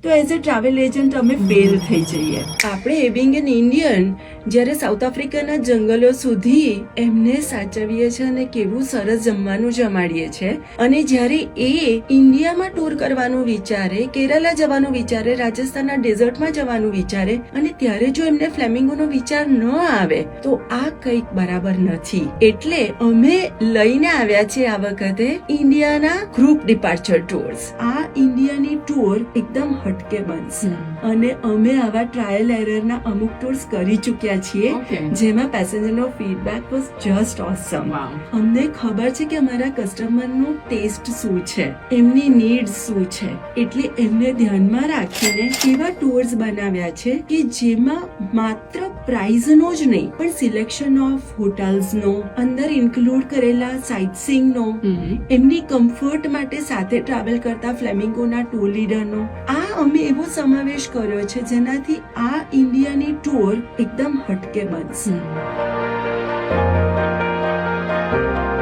તો as a travel agent અમે fail થઈ જઈએ. આપણે બિંગ એન ઇન્ડિયન જ્યારે સાઉથ આફ્રિકાના જંગલો સુધી એમને સાચવીએ છીએ અને કેવું સરસ જમવાનું જમાડીએ છીએ, અને જ્યારે એ ઇન્ડિયામાં ટૂર કરવાનું વિચારે, કેરલા જવાનું વિચારે, રાજસ્થાનના ડેઝર્ટમાં જવાનું વિચારે, અને ત્યારે જો એમને ફ્લેમિંગોનો વિચાર ન આવે તો આ કંઈક બરાબર નથી. એટલે અમે લઈને આવ્યા છીએ આ વખતે ઇન્ડિયાના ગ્રુપ ડિપાર્ચર ટૂર્સ. આ ઇન્ડિયાની ટૂર એકદમ હટકે બનશે અને અમે આવા ટ્રાયલ એરરના અમુક ટૂર્સ કરી ચૂક્યા છીએ, જેમાં પેસેન્જરનો ફીડબેક વોઝ જસ્ટ ઓસમ. અમને ખબર છે કે અમારા કસ્ટમરનો ટેસ્ટ શું છે, એમની નીડ્સ શું છે, એટલે એમને ધ્યાનમાં રાખીને એવા ટૂર્સ બનાવ્યા છે કે જેમાં માત્ર પ્રાઇઝનો જ નહીં પણ સિલેક્શન ઓફ હોટલ્સનો, અંદર ઇન્ક્લુડ કરેલા સાઇટસીઇંગનો, એમની કમ્ફર્ટ માટે સાથે ટ્રાવેલ કરતા ફ્લેમિંગોના ટૂર લીડરનો, આ અમે એવો સમાવેશ કર્યો છે જેનાથી આ ઇન્ડિયાની ટૂર એકદમ હટકે બનશે.